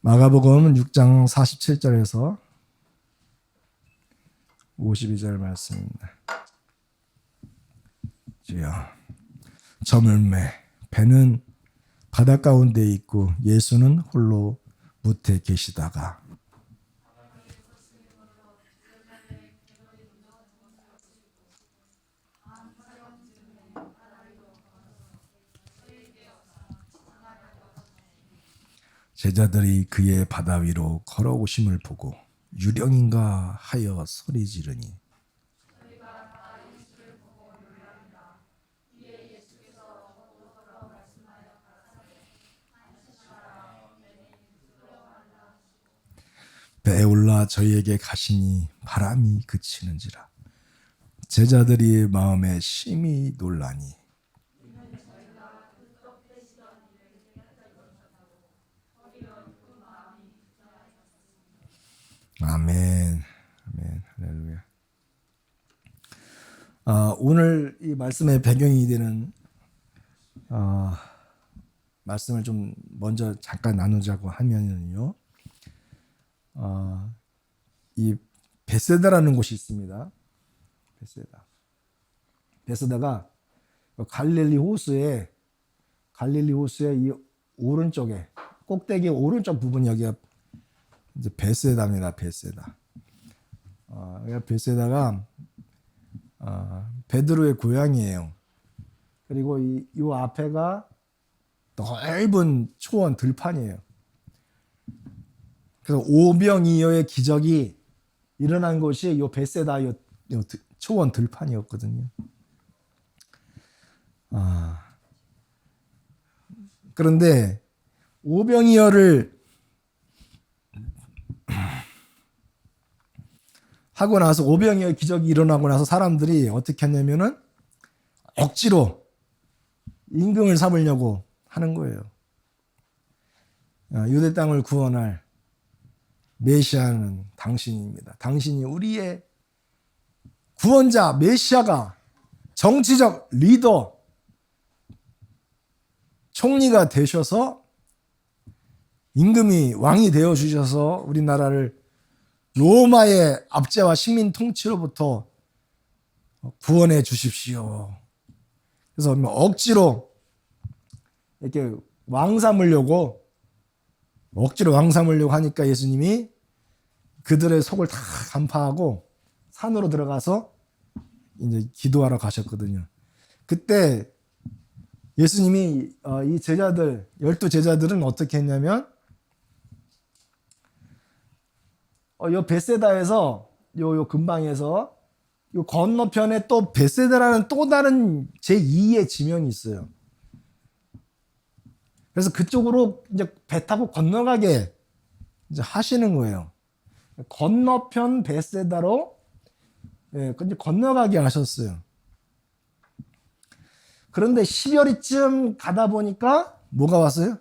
마가복음 6장 47절에서 52절 말씀입니다. 주여, 저물매 배는 바다 가운데 있고 예수는 홀로 무태 계시다가 제자들이 그의 바다 위로 걸어오심을 보고 유령인가 하여 소리 지르니 배에 올라 저희에게 가시니 바람이 그치는지라. 제자들이 마음에 심히 놀라니 아멘. 아멘. 할렐루야. 오늘 이 말씀의 배경이 되는 말씀을 좀 먼저 잠깐 나누자고 하면요. 이 베세다라는 곳이 있습니다. 베세다가 갈릴리 호수의 이 오른쪽에 꼭대기 오른쪽 부분 여기가 이제 베세다입니다. 베세다가 베드로의 고향이에요. 그리고 이 앞에가 넓은 초원 들판이에요. 그래서 오병이어의 기적이 일어난 곳이 요 베세다 요 초원 들판이었거든요. 그런데 오병이어를 하고 나서 오병이어 기적이 일어나고 나서 사람들이 어떻게 했냐면은 억지로 임금을 삼으려고 하는 거예요. 유대 땅을 구원할 메시아는 당신입니다. 당신이 우리의 구원자 메시아가 정치적 리더 총리가 되셔서 임금이 왕이 되어 주셔서 우리나라를 로마의 압제와 식민 통치로부터 구원해 주십시오. 그래서 억지로 이렇게 왕 삼으려고 하니까 예수님이 그들의 속을 다 간파하고 산으로 들어가서 이제 기도하러 가셨거든요. 그때 예수님이 이 제자들 12제자들은 어떻게 했냐면 요 베세다에서 요 근방에서 요 건너편에 또 베세다라는 또 다른 제2의 지명이 있어요. 그래서 그쪽으로 이제 배 타고 건너가게 이제 하시는 거예요. 건너편 베세다로 이제 건너가게 하셨어요. 그런데 10월이쯤 가다 보니까 뭐가 왔어요?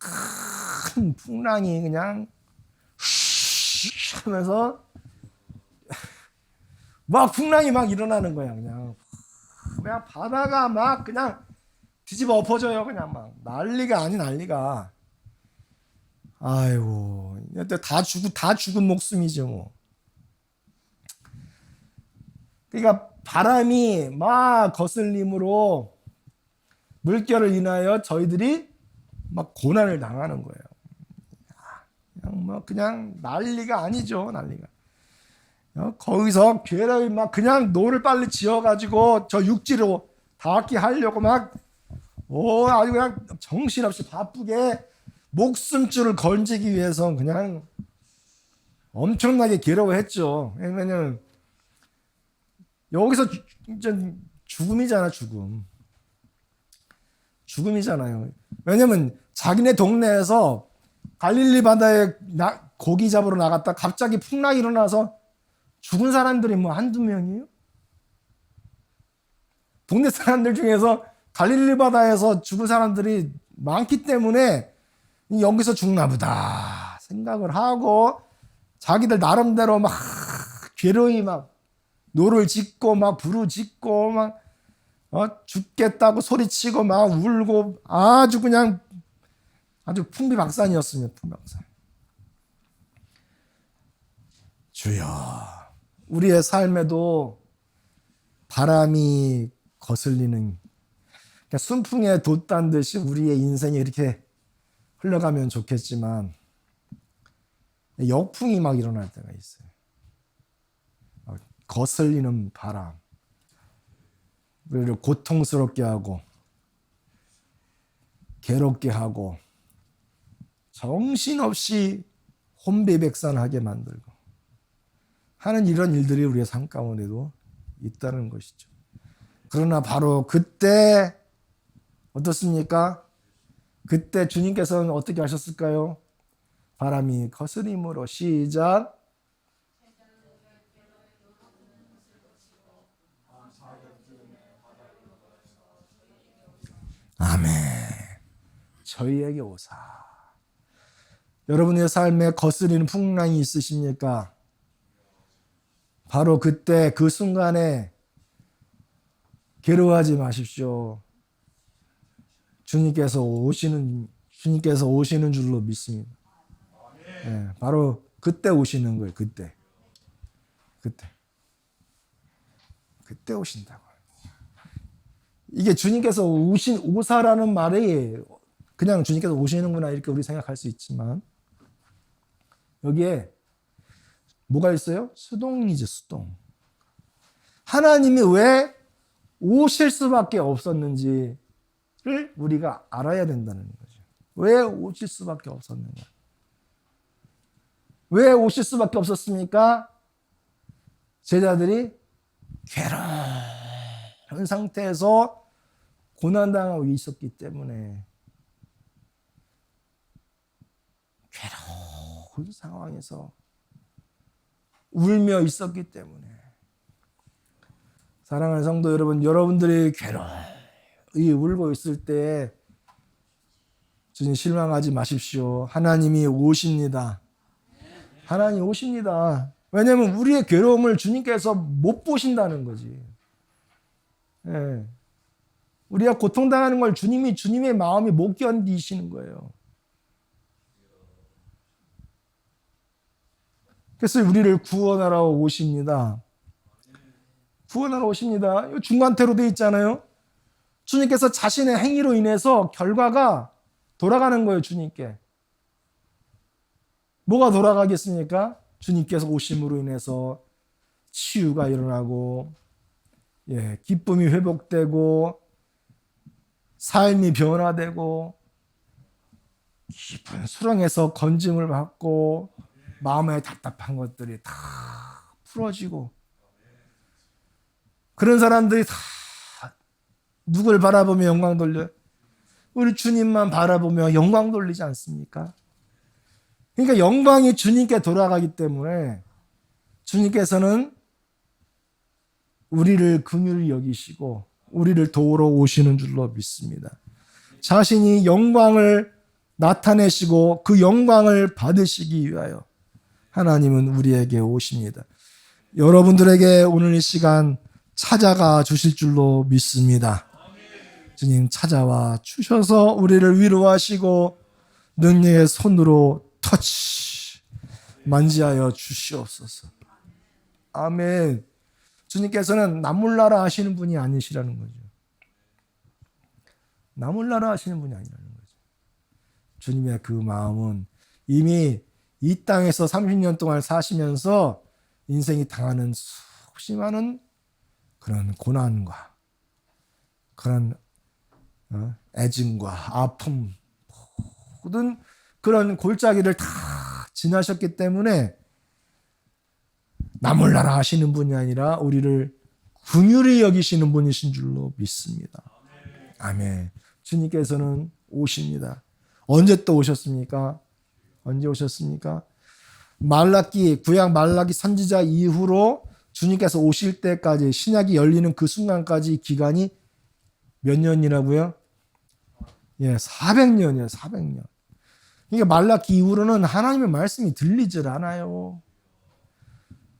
큰 풍랑이 그냥 하면서 막 풍랑이 막 일어나는 거야. 그냥 바다가 막 그냥 뒤집어 엎어져요. 그냥 막 난리가 아닌 난리가. 아이고, 다 죽은 목숨이죠 뭐. 그러니까 바람이 막 거슬림으로 물결을 인하여 저희들이 막 고난을 당하는 거예요. 그냥 난리가 아니죠, 난리가. 거기서 괴뢰이 막 그냥 노를 빨리 지어가지고 저 육지로 닿게 하려고 막 아주 그냥 정신없이 바쁘게 목숨줄을 건지기 위해서 그냥 엄청나게 괴로워했죠. 왜냐면 여기서 죽음이잖아, 죽음이잖아요. 왜냐면 자기네 동네에서 갈릴리 바다에 고기 잡으러 나갔다 갑자기 풍랑이 일어나서 죽은 사람들이 뭐 한두 명이에요? 동네 사람들 중에서 갈릴리 바다에서 죽은 사람들이 많기 때문에 여기서 죽나 보다 생각을 하고 자기들 나름대로 막 괴로이 막 노를 짓고 막 부르짖고 막 죽겠다고 소리치고 막 울고 아주 그냥 아주 풍비박산이었습니다. 풍비박산. 주여, 우리의 삶에도 바람이 거슬리는, 그러니까 순풍에 돛단 듯이 우리의 인생이 이렇게 흘러가면 좋겠지만 역풍이 막 일어날 때가 있어요. 거슬리는 바람, 우리를 고통스럽게 하고 괴롭게 하고 정신없이 혼비백산하게 만들고 하는 이런 일들이 우리의 삶 가운데도 있다는 것이죠. 그러나 바로 그때 어떻습니까? 그때 주님께서는 어떻게 하셨을까요? 바람이 거스림으로 시작. 아멘. 저희에게 오사. 여러분의 삶에 거스리는 풍랑이 있으십니까? 바로 그때 그 순간에 괴로워하지 마십시오. 주님께서 오시는 줄로 믿습니다. 네, 바로 그때 오시는 거예요. 그때 오신다고. 이게 주님께서 오사라는 말이 그냥 주님께서 오시는구나 이렇게 우리 생각할 수 있지만 여기에 뭐가 있어요? 수동이지, 수동. 하나님이 왜 오실 수밖에 없었는지를 우리가 알아야 된다는 거죠. 왜 오실 수밖에 없었는가? 왜 오실 수밖에 없었습니까? 제자들이 괴로운 상태에서 고난당하고 있었기 때문에, 괴로운 상황에서 울며 있었기 때문에. 사랑하는 성도 여러분, 여러분들이 괴로이 울고 있을 때 주님 실망하지 마십시오. 하나님이 오십니다. 하나님 오십니다. 왜냐하면 우리의 괴로움을 주님께서 못 보신다는 거지. 예. 우리가 고통당하는 걸 주님의 마음이 못 견디시는 거예요. 그래서 우리를 구원하러 오십니다. 구원하러 오십니다. 중간태로 되어 있잖아요. 주님께서 자신의 행위로 인해서 결과가 돌아가는 거예요. 주님께. 뭐가 돌아가겠습니까? 주님께서 오심으로 인해서 치유가 일어나고, 기쁨이 회복되고, 삶이 변화되고, 깊은 수렁에서 건짐을 받고, 마음에 답답한 것들이 다 풀어지고, 그런 사람들이 다 누굴 바라보며 영광 돌려요? 우리 주님만 바라보며 영광 돌리지 않습니까? 그러니까 영광이 주님께 돌아가기 때문에 주님께서는 우리를 긍휼히 여기시고 우리를 도우러 오시는 줄로 믿습니다. 자신이 영광을 나타내시고 그 영광을 받으시기 위하여 하나님은 우리에게 오십니다. 여러분들에게 오늘 이 시간 찾아가 주실 줄로 믿습니다. 주님 찾아와 주셔서 우리를 위로하시고 능력의 손으로 터치 만지하여 주시옵소서. 아멘. 주님께서는 나몰라라 하시는 분이 아니시라는 거죠. 나몰라라 하시는 분이 아니라는 거죠. 주님의 그 마음은 이미 이 땅에서 30년 동안 사시면서 인생이 당하는 수없이 많은 그런 고난과 그런 애증과 아픔, 모든 그런 골짜기를 다 지나셨기 때문에 나몰라라 하시는 분이 아니라 우리를 긍휼히 여기시는 분이신 줄로 믿습니다. 아멘. 주님께서는 오십니다. 언제 또 오셨습니까? 언제 오셨습니까? 구약 말라기 선지자 이후로 주님께서 오실 때까지, 신약이 열리는 그 순간까지 기간이 몇 년이라고요? 400년이에요. 400년. 그러니까 말라기 이후로는 하나님의 말씀이 들리질 않아요.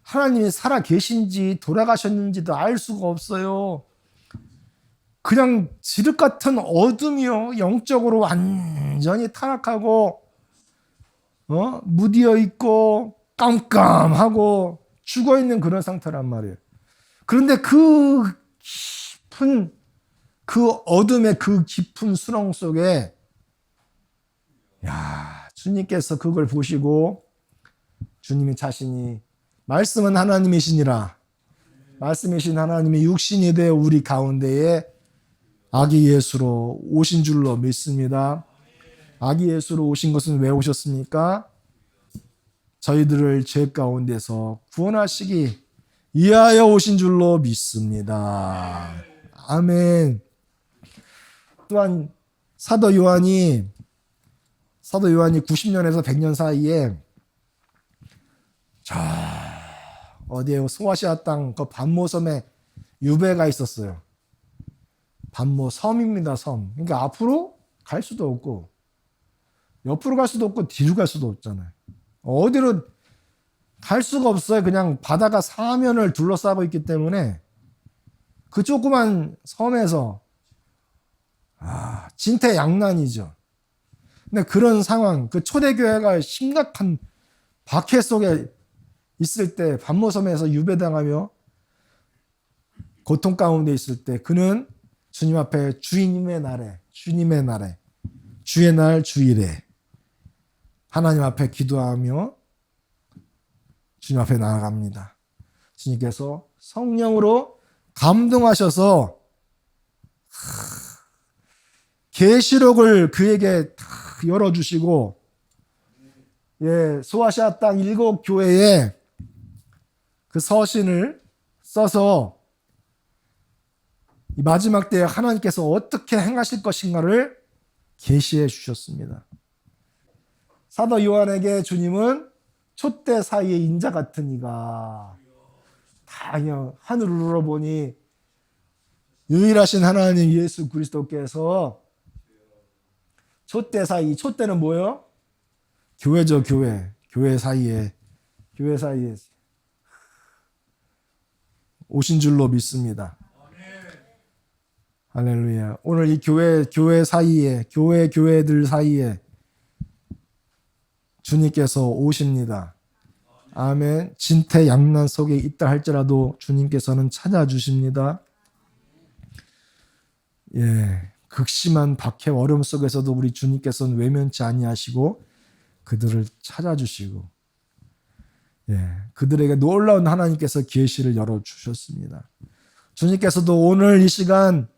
하나님이 살아 계신지 돌아가셨는지도 알 수가 없어요. 그냥 지륵 같은 어둠이요. 영적으로 완전히 타락하고 무디어 있고 깜깜하고 죽어 있는 그런 상태란 말이에요. 그런데 그 깊은 그 어둠의 그 깊은 수렁 속에 주님께서 그걸 보시고 주님이 자신이 말씀은 하나님이시니라. 말씀이신 하나님이 육신이 되어 우리 가운데에 아기 예수로 오신 줄로 믿습니다. 아기 예수로 오신 것은 왜 오셨습니까? 저희들을 죄 가운데서 구원하시기 위하여 오신 줄로 믿습니다. 아멘. 또한 사도 요한이 90년에서 100년 사이에 어디에 소아시아 땅 그 반모 섬에 유배가 있었어요. 반모 섬입니다. 섬. 그러니까 앞으로 갈 수도 없고 옆으로 갈 수도 없고 뒤로 갈 수도 없잖아요. 어디로 갈 수가 없어요. 그냥 바다가 사면을 둘러싸고 있기 때문에 그 조그만 섬에서 진퇴양난이죠. 근데 그런 상황, 그 초대교회가 심각한 박해 속에 있을 때 반모섬에서 유배당하며 고통 가운데 있을 때 그는 주님 앞에 주님의 날에 주의 날 주일에 하나님 앞에 기도하며 주님 앞에 나아갑니다. 주님께서 성령으로 감동하셔서 계시록을 그에게 다 열어주시고 소아시아 땅 7교회에 그 서신을 써서 이 마지막 때에 하나님께서 어떻게 행하실 것인가를 계시해 주셨습니다. 사도 요한에게 주님은 촛대 사이의 인자 같은 이가 다 그냥 하늘을 울어보니 유일하신 하나님 예수 그리스도께서 촛대 사이, 촛대는 뭐예요? 교회죠, 교회. 교회 사이에 오신 줄로 믿습니다. 할렐루야. 오늘 이 교회 사이에, 교회들 사이에 주님께서 오십니다. 아멘. 진퇴양난 속에 있다 할지라도 주님께서는 찾아주십니다. 극심한 박해 어려움 속에서도 우리 주님께서는 외면치 아니하시고 그들을 찾아주시고 그들에게 놀라운 하나님께서 계시를 열어주셨습니다. 주님께서도 오늘 이 시간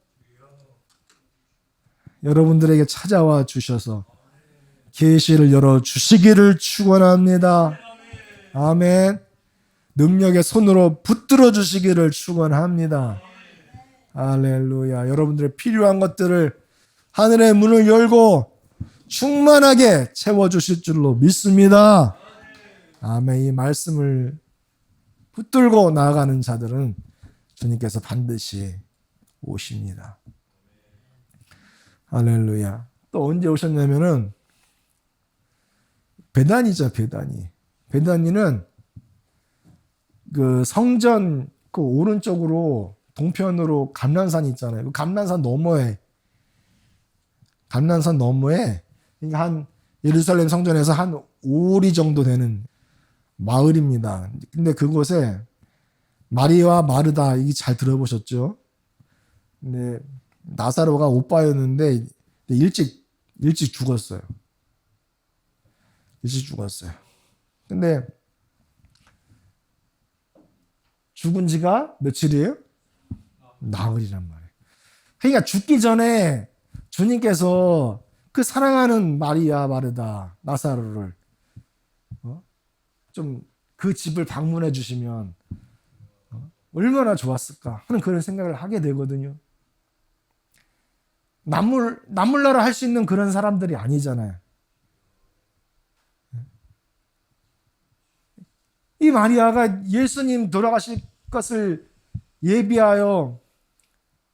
여러분들에게 찾아와 주셔서 계시를 열어주시기를 축원합니다. 아멘. 능력의 손으로 붙들어 주시기를 축원합니다. 할렐루야. 여러분들의 필요한 것들을 하늘의 문을 열고 충만하게 채워주실 줄로 믿습니다. 아멘. 이 말씀을 붙들고 나아가는 자들은 주님께서 반드시 오십니다. 할렐루야. 또 언제 오셨냐면은 베다니죠, 베다니. 베다니는 그 성전 그 오른쪽으로 동편으로 감난산이 있잖아요. 그 감난산 너머에 그러니까 한 예루살렘 성전에서 한 5리 정도 되는 마을입니다. 근데 그곳에 마리와 마르다, 이게 잘 들어보셨죠? 근데 나사로가 오빠였는데 일찍 죽었어요. 근데 죽은 지가 며칠이에요? 나흘이란 말이에요. 그러니까 죽기 전에 주님께서 그 사랑하는 마리아 마르다 나사로를 좀 그 집을 방문해 주시면 얼마나 좋았을까 하는 그런 생각을 하게 되거든요. 남몰라라 할 수 있는 그런 사람들이 아니잖아요. 이 마리아가 예수님 돌아가실 것을 예비하여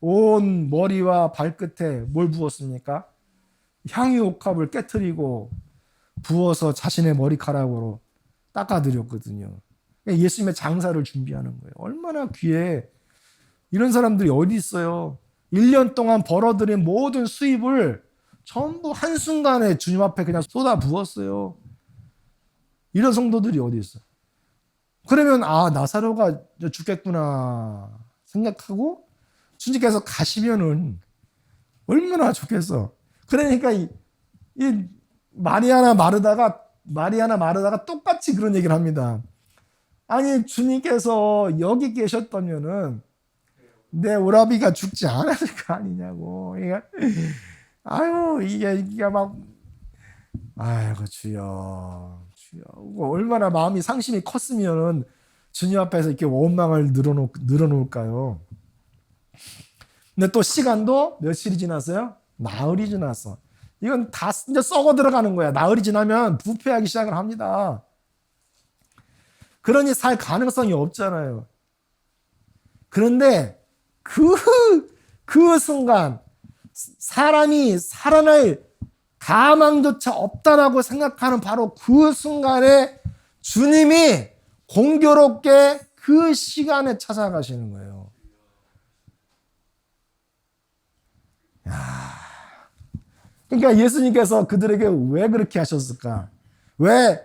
온 머리와 발끝에 뭘 부었습니까? 향유옥합을 깨트리고 부어서 자신의 머리카락으로 닦아드렸거든요. 예수님의 장사를 준비하는 거예요. 얼마나 귀해. 이런 사람들이 어디 있어요? 1년 동안 벌어들인 모든 수입을 전부 한순간에 주님 앞에 그냥 쏟아 부었어요. 이런 성도들이 어디 있어? 그러면 나사로가 죽겠구나 생각하고 주님께서 가시면은 얼마나 좋겠어. 그러니까 이 마리아나 마르다가 똑같이 그런 얘기를 합니다. 아니 주님께서 여기 계셨다면은 내 오라비가 죽지 않았을 거 아니냐고. 이게 막 아이고 주여 얼마나 마음이 상심이 컸으면 주님 앞에서 이렇게 원망을 늘어놓을까요? 근데 또 시간도 며칠이 지났어요? 나흘이 지났어. 이건 다 이제 썩어 들어가는 거야. 나흘이 지나면 부패하기 시작을 합니다. 그러니 살 가능성이 없잖아요. 그런데 그 순간 사람이 살아날 가망조차 없다라고 생각하는 바로 그 순간에 주님이 공교롭게 그 시간에 찾아가시는 거예요. 그러니까 예수님께서 그들에게 왜 그렇게 하셨을까? 왜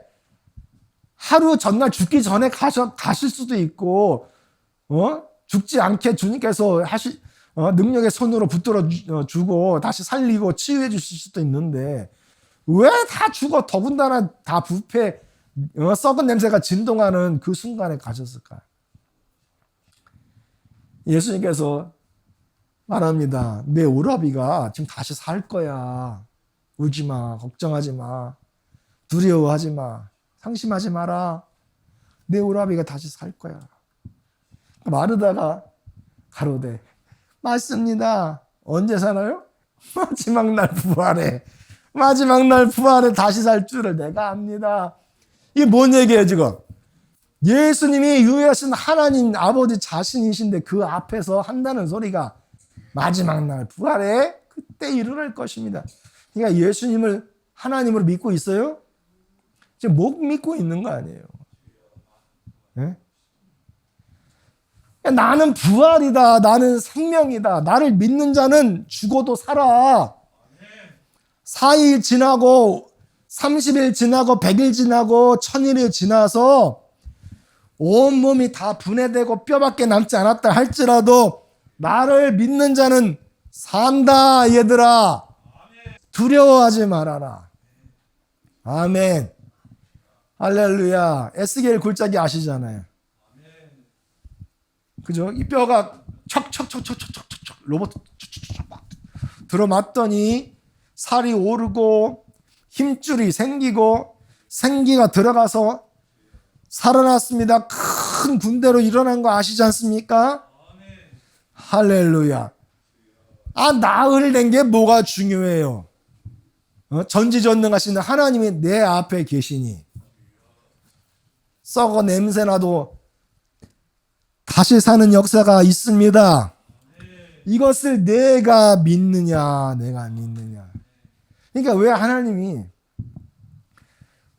하루 전날 죽기 전에 가실 수도 있고, 죽지 않게 주님께서 능력의 손으로 붙들어 주고 다시 살리고 치유해 주실 수도 있는데 왜 다 죽어 더군다나 다 부패 썩은 냄새가 진동하는 그 순간에 가셨을까? 예수님께서 말합니다. 내 오라비가 지금 다시 살 거야. 울지 마. 걱정하지 마. 두려워하지 마. 상심하지 마라. 내 오라비가 다시 살 거야. 마르다가 가로되 맞습니다. 언제 사나요? 마지막 날 부활해. 마지막 날 부활해 다시 살 줄을 내가 압니다. 이게 뭔 얘기예요 지금? 예수님이 유일하신 하나님 아버지 자신이신데 그 앞에서 한다는 소리가 마지막 날 부활해 그때 일어날 것입니다. 그러니까 예수님을 하나님으로 믿고 있어요? 지금 못 믿고 있는 거 아니에요. 네? 나는 부활이다. 나는 생명이다. 나를 믿는 자는 죽어도 살아. 4일 지나고 30일 지나고 100일 지나고 1000일이 지나서 온몸이 다 분해되고 뼈밖에 남지 않았다 할지라도 나를 믿는 자는 산다 얘들아. 두려워하지 말아라. 아멘. 할렐루야. 에스겔 굴짜기 아시잖아요. 그죠? 이 뼈가 척척척척척척척 로봇 막 들어맞더니 살이 오르고 힘줄이 생기고 생기가 들어가서 살아났습니다. 큰 군대로 일어난 거 아시지 않습니까? 할렐루야. 나흘 된 게 뭐가 중요해요? 전지전능하신 하나님이 내 앞에 계시니 썩어 냄새나도 다시 사는 역사가 있습니다. 이것을 내가 믿느냐, 내가 믿느냐. 그러니까 왜 하나님이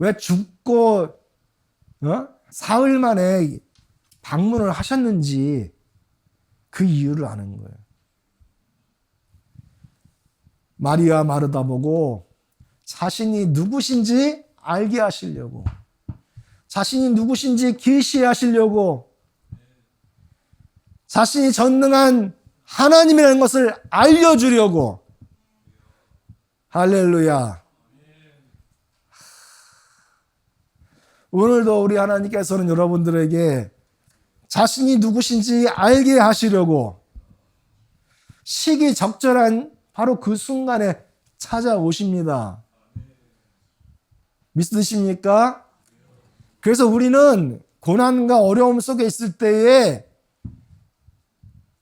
왜 죽고 사흘 만에 방문을 하셨는지 그 이유를 아는 거예요. 마리아 마르다 보고 자신이 누구신지 알게 하시려고, 자신이 누구신지 계시하시려고, 자신이 전능한 하나님이라는 것을 알려주려고. 할렐루야. 오늘도 우리 하나님께서는 여러분들에게 자신이 누구신지 알게 하시려고 시기적절한 바로 그 순간에 찾아오십니다. 믿으십니까? 그래서 우리는 고난과 어려움 속에 있을 때에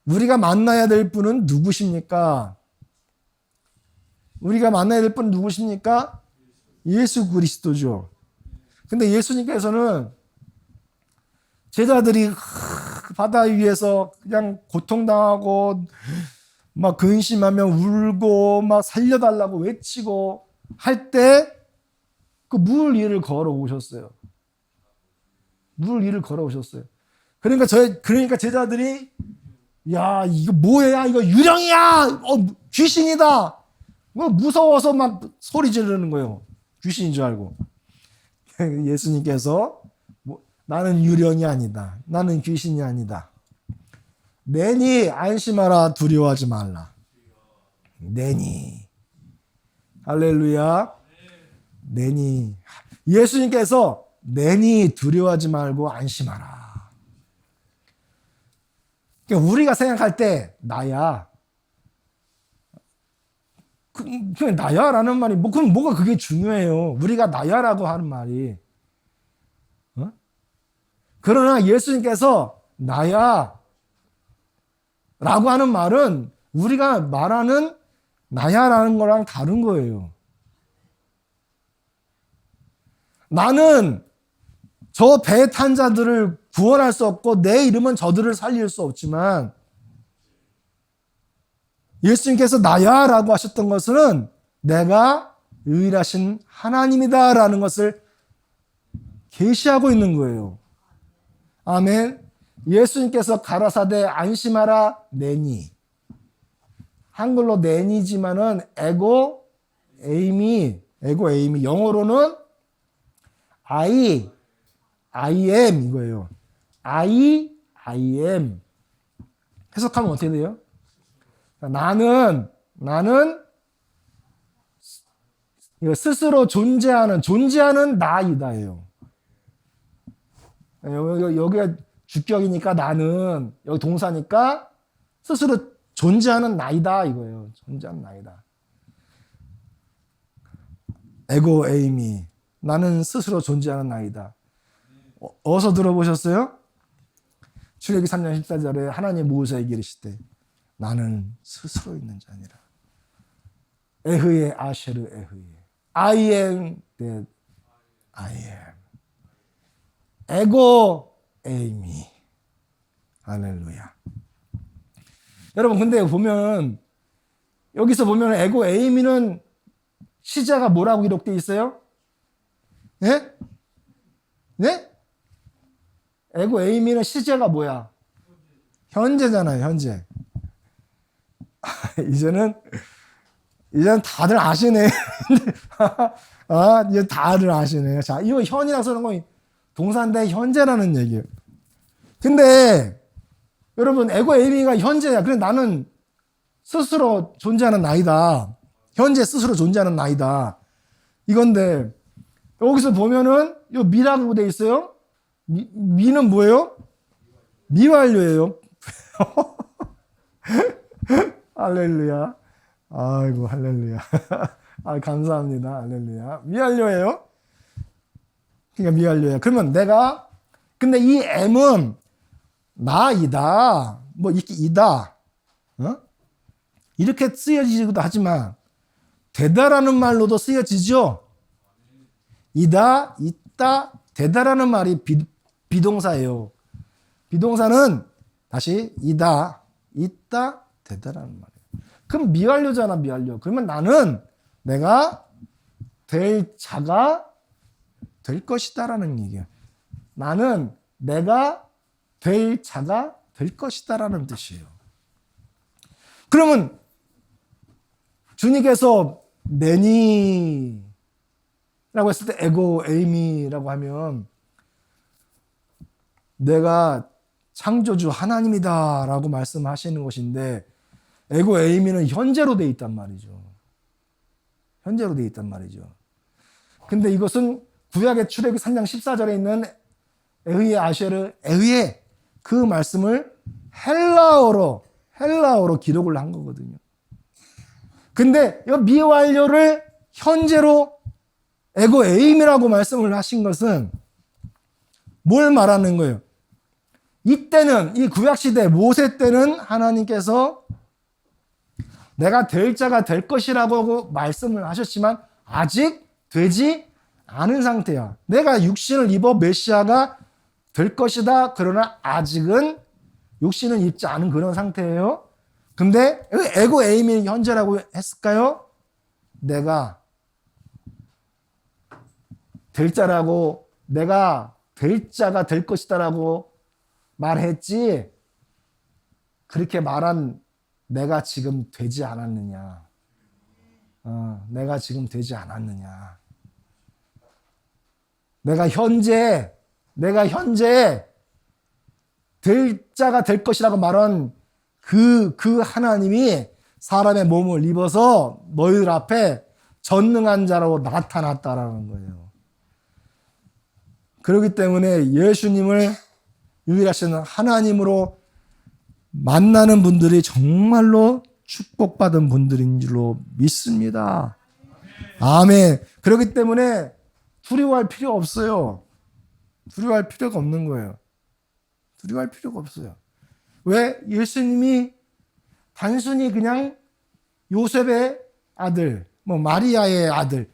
우리가 만나야 될 분은 누구십니까? 우리가 만나야 될 분은 누구십니까? 예수 그리스도죠. 근데 예수님께서는 제자들이 바다 위에서 그냥 고통당하고 막 근심하며 울고 막 살려달라고 외치고 할 때 그 물 위를 걸어오셨어요. 물 위를 걸어오셨어요. 그러니까 제자들이 야, 이거 뭐야? 이거 유령이야! 귀신이다! 무서워서 막 소리 지르는 거예요. 귀신인 줄 알고. 예수님께서 나는 유령이 아니다. 나는 귀신이 아니다. 내니 안심하라, 두려워하지 말라. 내니. 할렐루야. 내니. 예수님께서 내니 두려워하지 말고 안심하라. 그러니까 우리가 생각할 때 나야. 그냥 나야라는 말이 그럼 뭐가 그게 중요해요. 우리가 나야라고 하는 말이. 그러나 예수님께서 나야 라고 하는 말은 우리가 말하는 나야라는 거랑 다른 거예요. 나는 저 배에 탄 자들을 구원할 수 없고 내 이름은 저들을 살릴 수 없지만 예수님께서 나야라고 하셨던 것은 내가 유일하신 하나님이다라는 것을 계시하고 있는 거예요. 아멘. 예수님께서 가라사대 안심하라 내니. 한글로 내니지만은 에고 에임이 영어로는 I am 이거예요. I am. 해석하면 어떻게 돼요? 나는 스스로 존재하는 나이다예요. 여기가 주격이니까 나는, 여기 동사니까 스스로 존재하는 나이다 이거예요. 존재하는 나이다. 에고 에이미. 나는 스스로 존재하는 나이다. 어디서 들어보셨어요? 출애굽기 3장 14절에 하나님 모세에게 이르시되 나는 스스로 있는 자 아니라 에흐에 아쉐르 에흐에 I am that I am. 에고 에이미. 할렐루야. 여러분 근데 보면 여기서 보면 에고 에이미는 시제가 뭐라고 기록되어 있어요? 네? 네? 에고 에이미는 시제가 뭐야? 현재잖아요, 현재. 이제는 다들 아시네. 이제 다들 아시네. 자, 이거 현이라고 쓰는 건 동사인데 현재라는 얘기예요. 근데 여러분 에고 에이미가 현재야. 그래 나는 스스로 존재하는 나이다. 현재 스스로 존재하는 나이다. 이건데 여기서 보면은 요 미라고 돼 있어요. 미는 뭐예요? 미완료예요. 할렐루야. 아이고 할렐루야. 감사합니다. 할렐루야. 미완료예요. 그러니까 미완료예요. 그러면 근데 이 M은 나이다. 뭐 이다. 이렇게 쓰여지기도 하지만 되다라는 말로도 쓰여지죠. 이다, 있다, 되다라는 말이 비동사예요. 비동사는 다시 이다, 있다, 되다라는 말이에요. 그럼 미완료잖아, 미완료. 그러면 나는 내가 될 자가 될 것이다라는 얘기예요. 나는 내가 될 자가 될 것이다라는 뜻이에요. 그러면 주님께서 내니 라고 했을 때 에고 에이미라고 하면 내가 창조주 하나님이다 라고 말씀하시는 것인데 에고 에이미는 현재로 되어 있단 말이죠. 현재로 되어 있단 말이죠. 근데 이것은 구약의 출애굽기 3장 14절에 있는 에흐에 아쉐르 에흐에 그 말씀을 헬라어로 기록을 한 거거든요. 근데 이 미완료를 현재로 에고 에임이라고 말씀을 하신 것은 뭘 말하는 거예요? 이때는 이 구약시대 모세 때는 하나님께서 내가 될 자가 될 것이라고 말씀을 하셨지만 아직 되지 않은 상태야. 내가 육신을 입어 메시아가 될 것이다. 그러나 아직은 육신을 입지 않은 그런 상태예요. 근데 에고 에임이 현재라고 했을까요? 내가 될 자라고 내가 될 자가 될 것이다라고 말했지 그렇게 말한 내가 지금 되지 않았느냐. 내가 지금 되지 않았느냐. 내가 현재 될 자가 될 것이라고 말한 그 하나님이 사람의 몸을 입어서 너희들 앞에 전능한 자로 나타났다라는 거예요. 그렇기 때문에 예수님을 유일하신 하나님으로 만나는 분들이 정말로 축복받은 분들인 줄로 믿습니다. 아멘. 그렇기 때문에 두려워할 필요 없어요. 두려워할 필요가 없는 거예요. 두려워할 필요가 없어요. 왜? 예수님이 단순히 그냥 요셉의 아들, 마리아의 아들,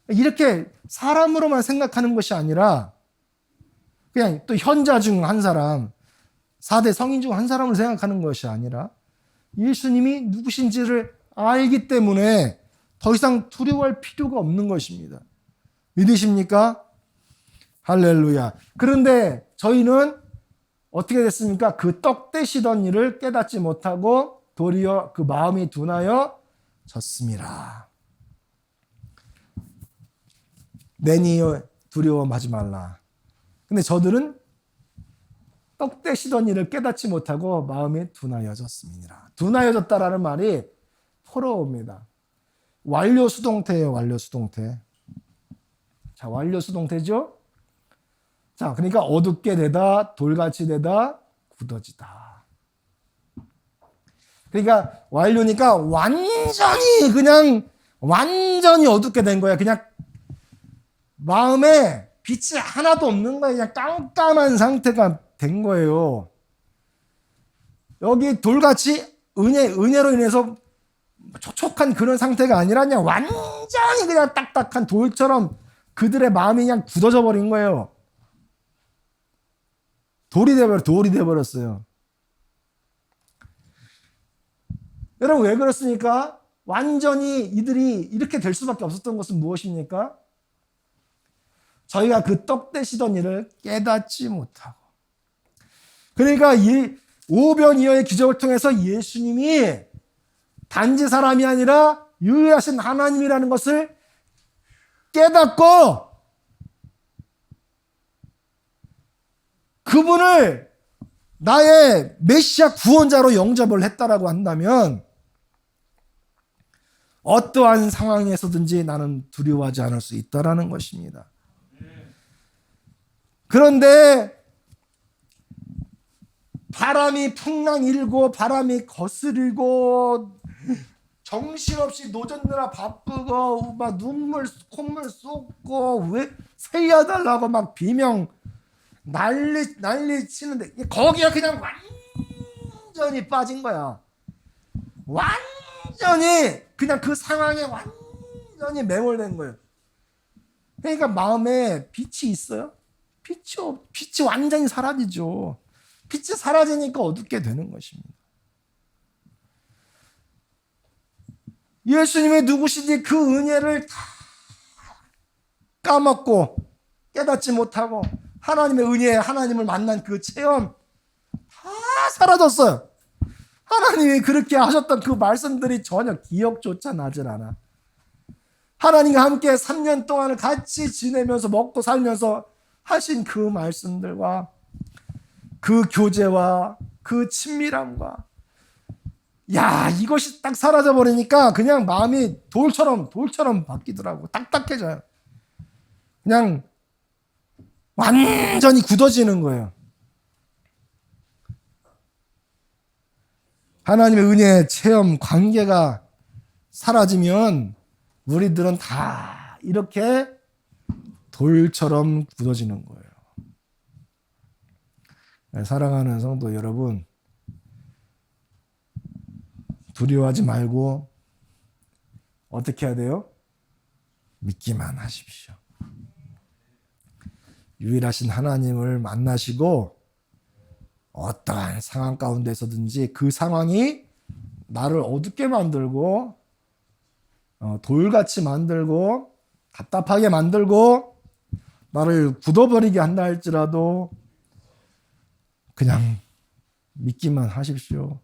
이렇게 사람으로만 생각하는 것이 아니라 그냥 또 현자 중 한 사람, 4대 성인 중 한 사람을 생각하는 것이 아니라 예수님이 누구신지를 알기 때문에 더 이상 두려워할 필요가 없는 것입니다. 믿으십니까? 할렐루야. 그런데 저희는 어떻게 됐습니까? 그 떡 떼시던 일을 깨닫지 못하고 도리어 그 마음이 둔하여 졌습니다. 내니 두려워하지 말라. 근데 저들은 떡 떼시던 일을 깨닫지 못하고 마음이 둔하여졌습니다. 둔하여졌다라는 말이 포로입니다. 완료 수동태예요. 완료 수동태. 자, 완료 수동태죠. 자, 그러니까 어둡게 되다, 돌같이 되다, 굳어지다. 그러니까 완료니까 완전히 어둡게 된 거야. 그냥 마음에 빛이 하나도 없는 거야. 그냥 깜깜한 상태가 된 거예요. 여기 돌같이 은혜로 인해서 촉촉한 그런 상태가 아니라 그냥 완전히 그냥 딱딱한 돌처럼 그들의 마음이 그냥 굳어져 버린 거예요. 돌이 돼버렸어요. 여러분, 왜 그렇습니까? 완전히 이들이 이렇게 될 수밖에 없었던 것은 무엇입니까? 저희가 그 떡 떼시던 일을 깨닫지 못하고. 그러니까 이 오병이어의 기적을 통해서 예수님이 단지 사람이 아니라 유일하신 하나님이라는 것을 깨닫고 그분을 나의 메시아 구원자로 영접을 했다라고 한다면 어떠한 상황에서든지 나는 두려워하지 않을 수 있다라는 것입니다. 그런데 바람이 풍랑 일고 바람이 거스르고 정신없이 노젓느라 바쁘고 막 콧물 쏟고 왜 살려달라고 막 비명 난리 치는데 거기가 그냥 완전히 빠진 거야. 완전히 그냥 그 상황에 완전히 매몰된 거예요. 그러니까 마음에 빛이 있어요? 빛이 완전히 사라지죠. 빛이 사라지니까 어둡게 되는 것입니다. 예수님이 누구신지 그 은혜를 다 까먹고 깨닫지 못하고 하나님의 은혜에 하나님을 만난 그 체험 다 사라졌어요. 하나님이 그렇게 하셨던 그 말씀들이 전혀 기억조차 나질 않아. 하나님과 함께 3년 동안을 같이 지내면서 먹고 살면서 하신 그 말씀들과 그 교제와 그 친밀함과 이것이 딱 사라져 버리니까 그냥 마음이 돌처럼 바뀌더라고. 딱딱해져요. 그냥 완전히 굳어지는 거예요. 하나님의 은혜 체험 관계가 사라지면 우리들은 다 이렇게 돌처럼 굳어지는 거예요. 사랑하는 성도 여러분, 두려워하지 말고 어떻게 해야 돼요? 믿기만 하십시오. 유일하신 하나님을 만나시고 어떠한 상황 가운데서든지 그 상황이 나를 어둡게 만들고 돌같이 만들고 답답하게 만들고 나를 굳어버리게 한다 할지라도 그냥 믿기만 하십시오.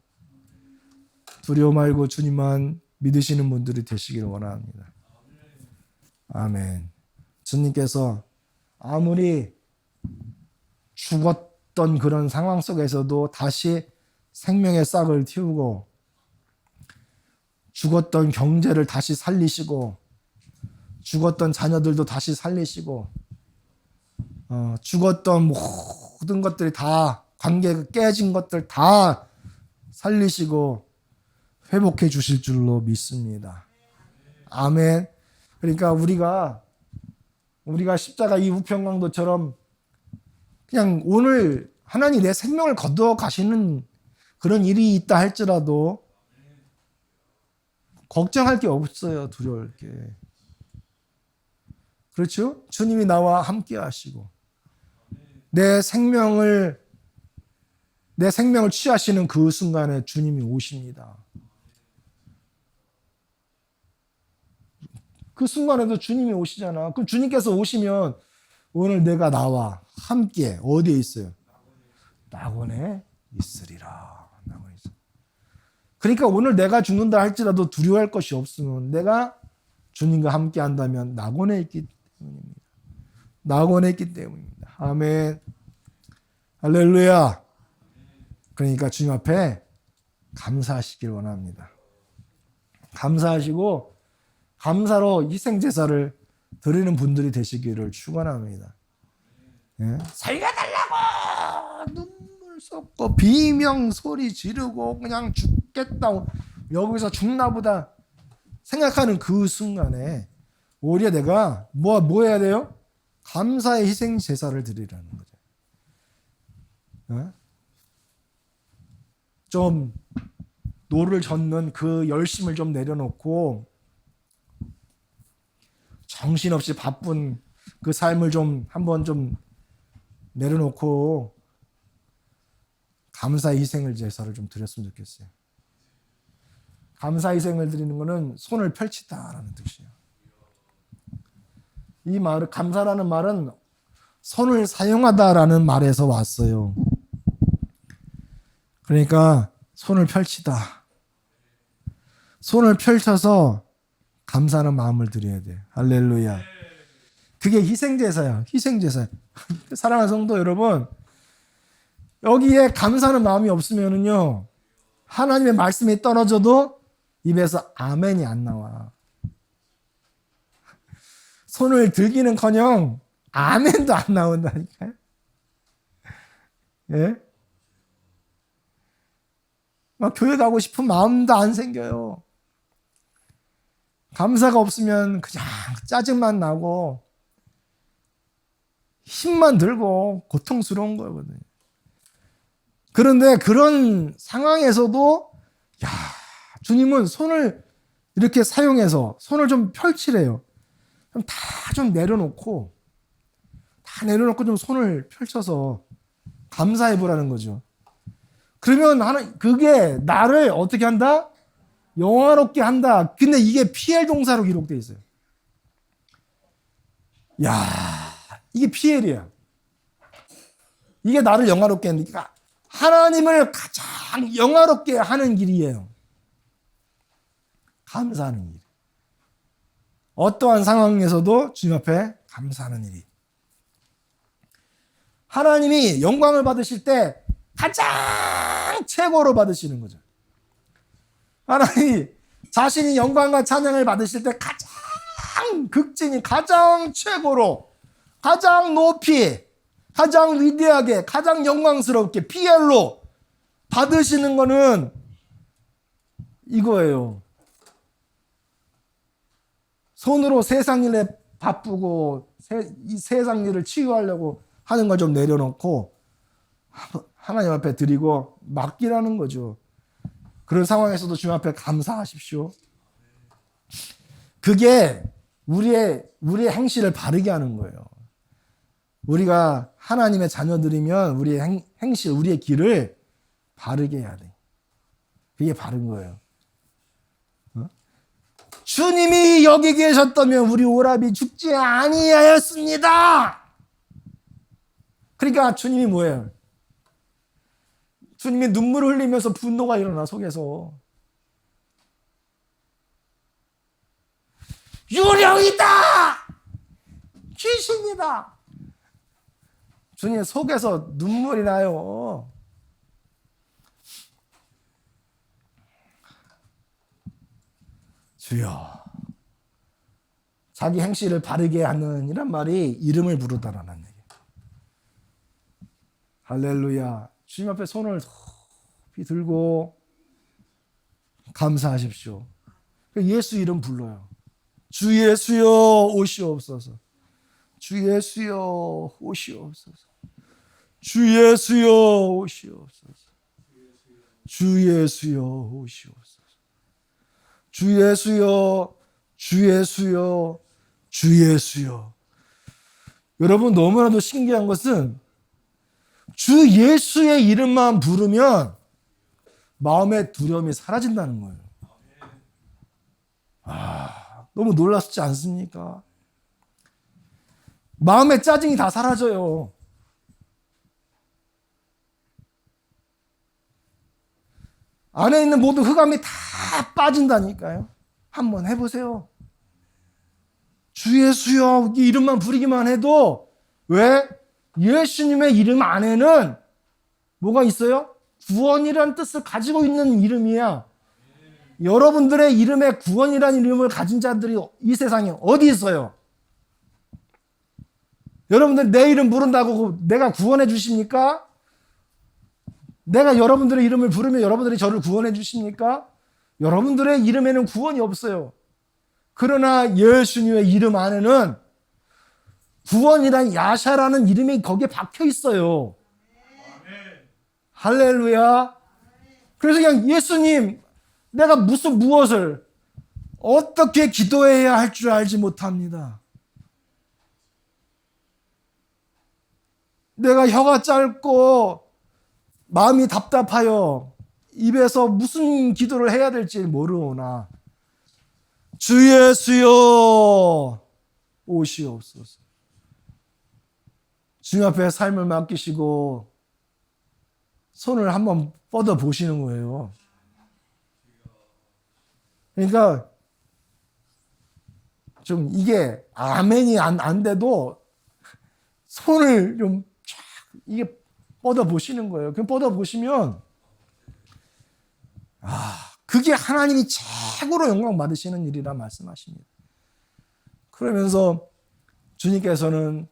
두려워 말고 주님만 믿으시는 분들이 되시기를 원합니다. 아멘. 주님께서 아무리 죽었던 그런 상황 속에서도 다시 생명의 싹을 틔우고 죽었던 경제를 다시 살리시고 죽었던 자녀들도 다시 살리시고 죽었던 모든 것들이 다 관계가 깨진 것들 다 살리시고 회복해 주실 줄로 믿습니다. 아멘. 그러니까 우리가 십자가 이 우편강도처럼 그냥 오늘 하나님 내 생명을 거두어 가시는 그런 일이 있다 할지라도 걱정할 게 없어요. 두려울 게. 그렇죠? 주님이 나와 함께 하시고 내 생명을 취하시는 그 순간에 주님이 오십니다. 그 순간에도 주님이 오시잖아. 그럼 주님께서 오시면 오늘 내가 나와 함께 어디에 있어요? 낙원에 있으리라. 낙원에 있어. 그러니까 오늘 내가 죽는다 할지라도 두려워할 것이 없으면 내가 주님과 함께 한다면 낙원에 있기 때문입니다. 낙원에 있기 때문입니다. 아멘. 할렐루야. 그러니까 주님 앞에 감사하시길 원합니다. 감사하시고 감사로 희생제사를 드리는 분들이 되시기를 축원합니다. 예? 살려달라고 눈물 쏟고 비명 소리 지르고 그냥 죽겠다 여기서 죽나보다 생각하는 그 순간에 오히려 내가 뭐 해야 돼요? 감사의 희생제사를 드리라는 거죠. 예? 좀 노를 젓는 그 열심을 좀 내려놓고 정신없이 바쁜 그 삶을 좀 한번 좀 내려놓고 감사 희생을 제사를 좀 드렸으면 좋겠어요. 감사 희생을 드리는 것은 손을 펼치다라는 뜻이에요. 이 말, 감사라는 말은 손을 사용하다라는 말에서 왔어요. 그러니까 손을 펼치다. 손을 펼쳐서 감사하는 마음을 드려야 돼. 할렐루야. 그게 희생제사야. 희생제사. 사랑하는 성도 여러분, 여기에 감사하는 마음이 없으면은요, 하나님의 말씀이 떨어져도 입에서 아멘이 안 나와. 손을 들기는커녕 아멘도 안 나온다니까요. 예? 막 교회 가고 싶은 마음도 안 생겨요. 감사가 없으면 그냥 짜증만 나고 힘만 들고 고통스러운 거거든요. 그런데 그런 상황에서도 주님은 손을 이렇게 사용해서 손을 좀 펼치래요. 다 좀 내려놓고 좀 손을 펼쳐서 감사해 보라는 거죠. 그러면 그게 나를 어떻게 한다? 영화롭게 한다. 근데 이게 PL 동사로 기록되어 있어요. 이게 PL이야. 이게 나를 영화롭게 하는 게 하나님을 가장 영화롭게 하는 길이에요. 감사하는 일. 어떠한 상황에서도 주님 앞에 감사하는 일이. 하나님이 영광을 받으실 때 가장 최고로 받으시는 거죠. 하나님이 자신이 영광과 찬양을 받으실 때 가장 극진히, 가장 최고로, 가장 높이, 가장 위대하게, 가장 영광스럽게 PL로 받으시는 거는 이거예요. 손으로 세상 일에 바쁘고 이 세상 일을 치유하려고 하는 걸 좀 내려놓고 하나님 앞에 드리고 맡기라는 거죠. 그런 상황에서도 주님 앞에 감사하십시오. 그게 우리의 행실을 바르게 하는 거예요. 우리가 하나님의 자녀들이면 우리의 행실, 우리의 길을 바르게 해야 돼. 그게 바른 거예요. 주님이 여기 계셨다면 우리 오라비 죽지 아니하였습니다. 그러니까 주님이 뭐예요? 주님이 눈물을 흘리면서 분노가 일어나 속에서. 유령이다! 귀신이다! 주님 속에서 눈물이 나요. 주여, 자기 행실을 바르게 하는 이란 말이 이름을 부르다라는 얘기예요. 할렐루야. 주님 앞에 손을 높이 들고 감사하십시오. 예수 이름 불러요. 주 예수여 오시옵소서. 주 예수여 오시옵소서. 주 예수여 오시옵소서. 주 예수여 오시옵소서. 주 예수여, 주 예수여, 주 예수여. 여러분 너무나도 신기한 것은 주 예수의 이름만 부르면 마음의 두려움이 사라진다는 거예요. 너무 놀랍지 않습니까? 마음의 짜증이 다 사라져요. 안에 있는 모든 흑암이 다 빠진다니까요. 한번 해보세요. 주 예수여 이 이름만 부르기만 해도 왜? 예수님의 이름 안에는 뭐가 있어요? 구원이라는 뜻을 가지고 있는 이름이야. 여러분들의 이름에 구원이라는 이름을 가진 자들이 이 세상에 어디 있어요? 여러분들 내 이름 부른다고 내가 구원해 주십니까? 내가 여러분들의 이름을 부르면 여러분들이 저를 구원해 주십니까? 여러분들의 이름에는 구원이 없어요. 그러나 예수님의 이름 안에는 구원이란 야샤라는 이름이 거기에 박혀 있어요. 할렐루야. 그래서 그냥 예수님, 내가 무엇을 어떻게 기도해야 할 줄 알지 못합니다. 내가 혀가 짧고 마음이 답답하여 입에서 무슨 기도를 해야 될지 모르오나 주 예수여 오시옵소서. 주님 앞에 삶을 맡기시고 손을 한번 뻗어 보시는 거예요. 그러니까 좀 이게 아멘이 안 돼도 손을 좀 쫙 이게 뻗어 보시는 거예요. 그럼 뻗어 보시면 그게 하나님이 최고로 영광 받으시는 일이라 말씀하십니다. 그러면서 주님께서는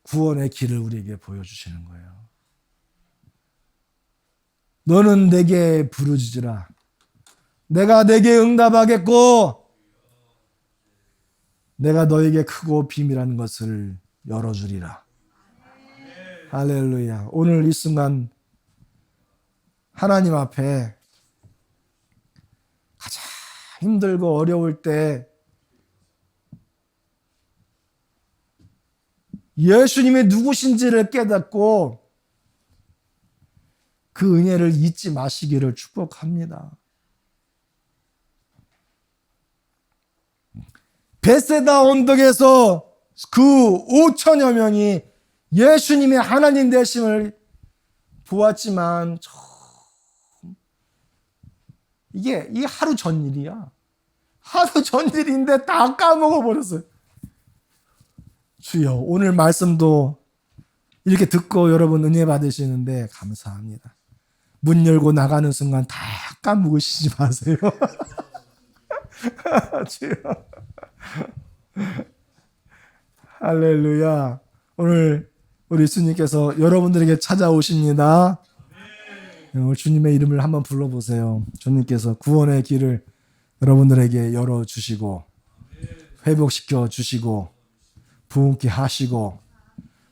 구원의 길을 우리에게 보여주시는 거예요. 너는 내게 부르짖으라. 내가 내게 응답하겠고 내가 너에게 크고 비밀한 것을 열어주리라. 할렐루야. 오늘 이 순간 하나님 앞에 가장 힘들고 어려울 때 예수님이 누구신지를 깨닫고 그 은혜를 잊지 마시기를 축복합니다. 베세다 언덕에서 그 5천여 명이 예수님의 하나님 되심을 보았지만 이게 하루 전 일이야. 하루 전 일인데 다 까먹어 버렸어요. 주여, 오늘 말씀도 이렇게 듣고 여러분 은혜 받으시는데 감사합니다. 문 열고 나가는 순간 다 까먹으시지 마세요. 주여. 할렐루야. 오늘 우리 주님께서 여러분들에게 찾아오십니다. 오늘 주님의 이름을 한번 불러보세요. 주님께서 구원의 길을 여러분들에게 열어주시고 회복시켜 주시고 부흥케 하시고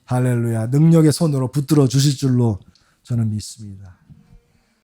할렐루야 능력의 손으로 붙들어 주실 줄로 저는 믿습니다.